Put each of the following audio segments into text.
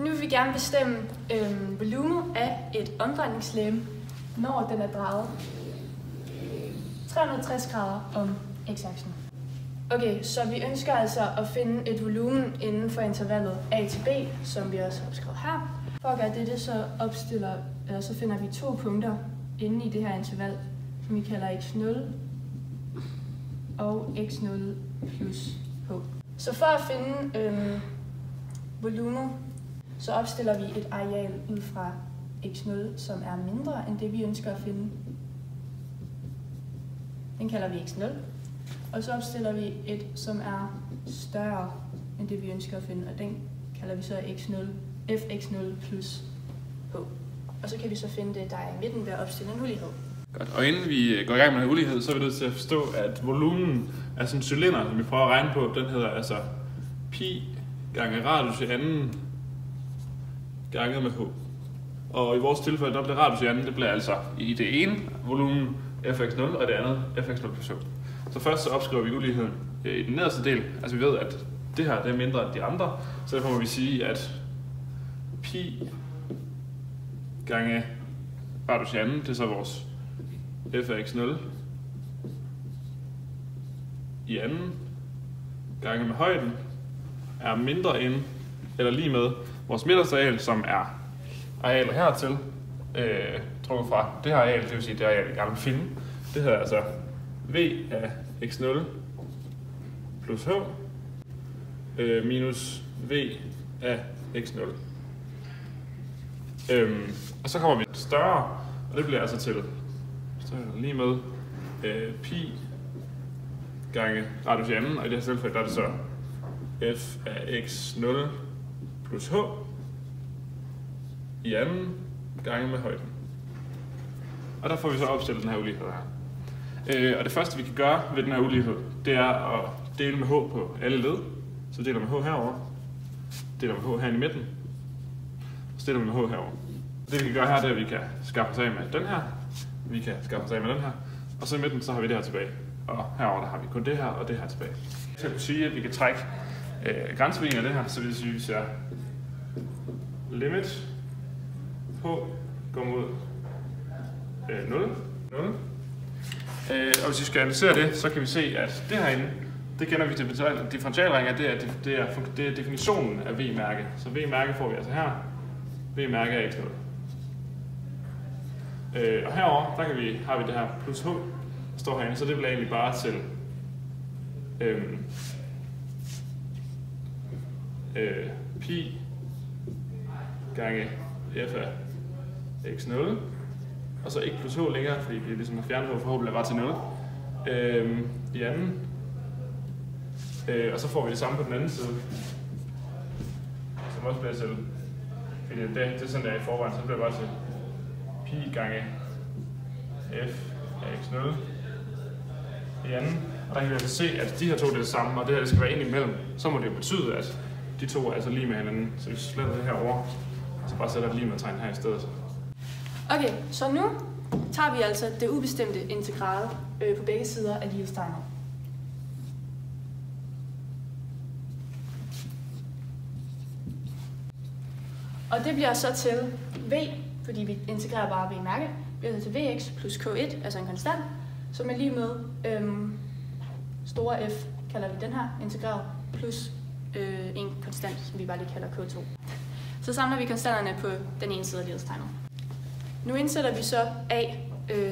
Nu vil vi gerne bestemme volumet af et omdrejningslegeme, når den er drejet 360 grader om x-aksen. Okay, så vi ønsker altså at finde et volumen inden for intervallet a til b, som vi også har skrevet her. For at gøre dette, så finder vi 2 punkter inde i det her interval, som vi kalder x0 og x0 plus h. Så for at finde volumen, så opstiller vi et areal ud fra x0, som er mindre end det, vi ønsker at finde. Den kalder vi x0. Og så opstiller vi et, som er større end det, vi ønsker at finde, og den kalder vi så x0, fx0 plus h. Og så kan vi så finde det, der er i midten ved at opstille en ulighed. Godt. Og inden vi går i gang med en ulighed, så er vi nødt til at forstå, at volumen er sådan en cylinder, som vi prøver at regne på. Den hedder altså pi gange radius i anden ganget med h. Og i vores tilfælde, der bliver radius i anden, det bliver altså i det ene volumen fx0, og det andet fx0 plus h. Så først så opskriver vi uligheden i den nederste del. Altså vi ved, at det her det er mindre end de andre, så derfor må vi sige, at pi gange radius i anden, det er så vores f af x0 i anden gange med højden er mindre end, eller lige med, vores midterste areal, som er arealet hertil, trukket fra det her areal, det vil sige det areal, vi gerne vil finde. Det hedder altså v af x0 plus h minus v af x0. Og så kommer vi større, og det bliver altså til lige med pi gange radius i anden, og i det her tilfælde der er det så f af x0 plus h i anden gange med højden. Og der får vi så opstillet den her ulighed her. Og det første vi kan gøre ved den her ulighed, det er at dele med h på alle led. Så deler med h herover, deler med h her i midten, og så deler med h herover. Det vi kan gøre her, det er, at vi kan skaffe os af med den her, vi kan skaffe os af med den her, og så i midten så har vi det her tilbage. Og herover der har vi kun det her og det her tilbage. Så jeg kan sige, at vi kan trække grænseværdien af det her, så vil sige, at vi ser limit h går mod 0. Og hvis vi skal analysere det, så kan vi se, at det herinde, det kender vi til differentialringen, det er definitionen af v-mærke. Så v-mærke får vi altså her, v-mærke er x0. Og herover der har vi det her plus h, der står herinde, så det bliver egentlig bare til pi gange f af x0, og så ikke plus h længere, fordi vi ligesom har fjernet h, forhåbentlig bare til 0 i anden. Og så får vi det samme på den anden side, som også bliver til, fordi det er sådan der i forvejen, så bliver det bare til pi gange f af x0 i anden. Og der kan vi altså se, at de her to det er det samme, og det her det skal være ind imellem. Så må det jo betyde, at de to er altså lige med hinanden. Så vi sletter det her over, så bare sætter et lige med tegn her i stedet. Okay, så nu tager vi altså det ubestemte integral på begge sider af lighedstegnet. Og det bliver så til v, fordi vi integrerer bare v-mærke, bliver så til vx plus k1, altså en konstant, som er lige med store f, kalder vi den her integral, plus en konstant, som vi bare lige kalder k2. Så samler vi konstanterne på den ene side af lighedstegnet. Nu indsætter vi så a,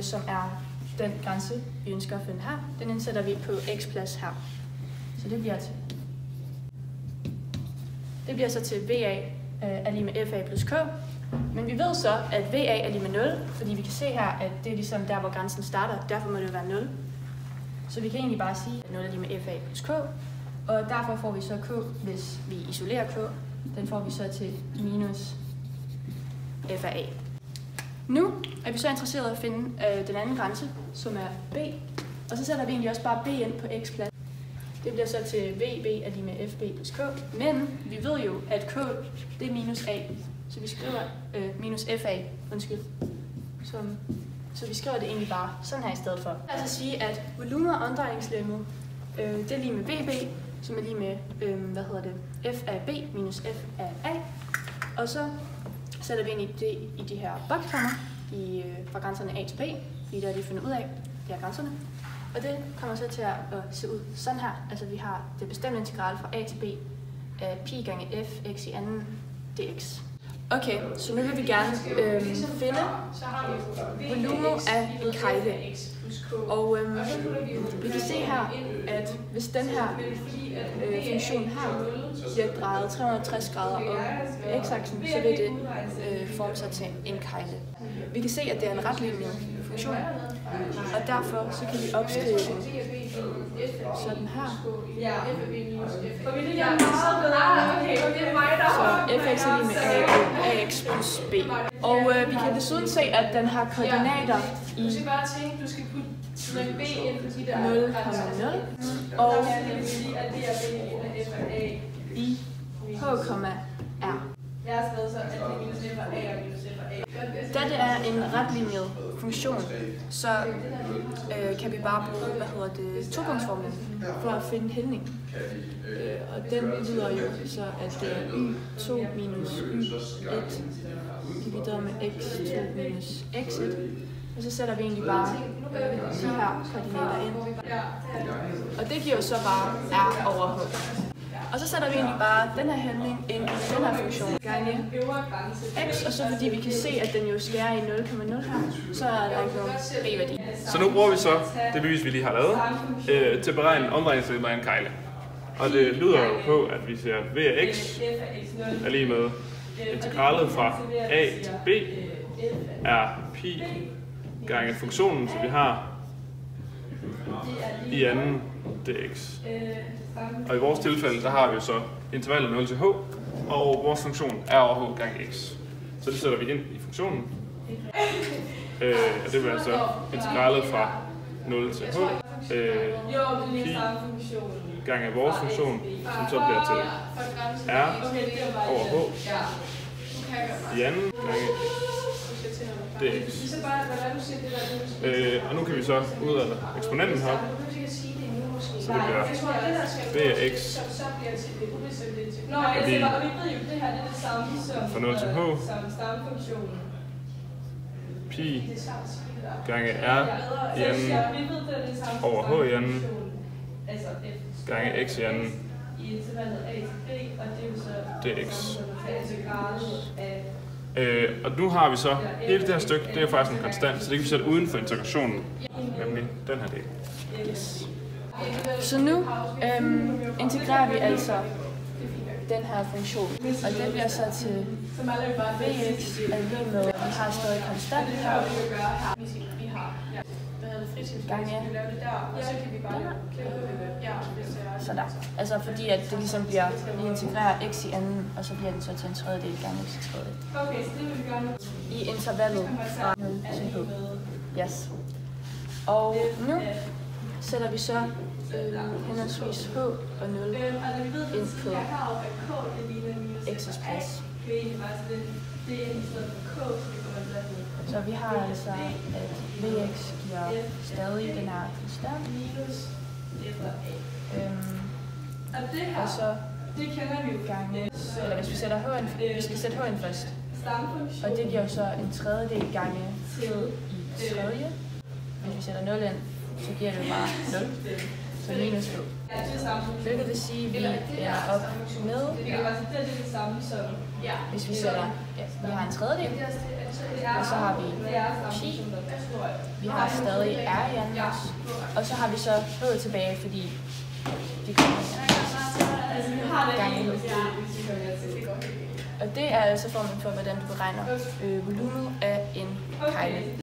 som er den grænse, vi ønsker at finde her. Den indsætter vi på x-plads her. Så det bliver så til va er lige med fa plus k. Men vi ved så, at va er lige med 0, fordi vi kan se her, at det er ligesom der, hvor grænsen starter. Derfor må det være 0. Så vi kan egentlig bare sige, at 0 er lige med fa plus k. Og derfor får vi så k, hvis vi isolerer k. Den får vi så til minus f af a. Nu er vi så interesseret i at finde den anden grænse, som er b. Og så sætter vi egentlig også bare b ind på x-plads. Det bliver så til vb er lige med fb plus k. Men vi ved jo, at k det er minus a. Så vi skriver minus fa, undskyld. Så vi skriver det egentlig bare sådan her i stedet for. Det vil altså sige, at volumen og omdrejningslegemet, det er lige med vb, som er lige med, f af b minus f af a. Og så sætter vi ind i de her boksrammer fra grænserne A til B, fordi der er de fundet ud af, de her grænserne. Og det kommer så til at se ud sådan her. Altså vi har det bestemte integral fra A til B af pi gange f x i anden dx. Okay, så nu vil vi gerne finde volumen af en kegle. Og vi kan se her, at hvis den her funktion her bliver drejet 360 grader om x-aksen, så vil det forme sig til en kegle. Vi kan se, at det er en retlineær funktion, og derfor så kan vi opskrive den sådan her. Så fx er lige med ax plus b. Og vi kan desuden se, at den har koordinater i 0,0 og i h,r. Da det er en retlineær funktion, så kan vi bare bruge topunktsformlen for at finde hældning. Og den lyder jo så, at det er y2 minus y1 divideret med x2 minus x1. Og så sætter vi egentlig bare de her koordinater ind. Og det giver jo så bare r over h. Og så sætter vi egentlig bare den her hældning ind i den her funktion gange x, og så fordi vi kan se, at den jo skærer i 0,0 her, så er der ikke nogen b-værdi. Så nu bruger vi så det bevis, vi lige har lavet, til at beregne omdrejningstiden af en kegle. Og det lyder jo på, at vi ser v af x er lige med integralet fra a til b er pi gange funktionen, som vi har i anden dx. Og i vores tilfælde, der har vi jo så intervallet 0 til h, og vores funktion er over h gange x. Så det sætter vi ind i funktionen. Og det bliver så integralet fra 0 til h, pi gange vores funktion, som så bliver til r over h i anden gange dx. Og nu kan vi så ud af eksponenten her, så det bliver v af x fra 0 til h pi gange r i anden over h i anden gange x i anden dx. Og nu har vi så hele det her stykke, det er faktisk en konstant, så det kan vi sætte uden for integrationen, nemlig den her del. Yes. Så nu integrerer vi altså den her funktion, og det bliver så til vx er lige med, vi har stadig konstant her, gange sådan. Altså fordi at det ligesom bliver, vi integrerer x i anden, og så bliver den så til en tredjedel gange x i tredjedel. I intervallet fra 0 til h. Yes. Og nu sætter vi så henholdsvis h og 0 ind på x's plads. Så vi har altså, at vx giver stadig den her konstant. Og så gange, eller hvis vi sætter h ind, vi skal sætte h ind først. Og det giver så en tredjedel gange h i tredje. Hvis vi sætter 0 ind, så giver det jo bare 0. Så minus h. Hvilket vil sige, at vi er op med, hvis vi sætter, vi har en tredjedel, og så har vi pi, vi har stadig r i anden også, og så har vi så h tilbage, fordi de kommer gange. Og det er altså formen for, hvordan du beregner volumen af en kegle.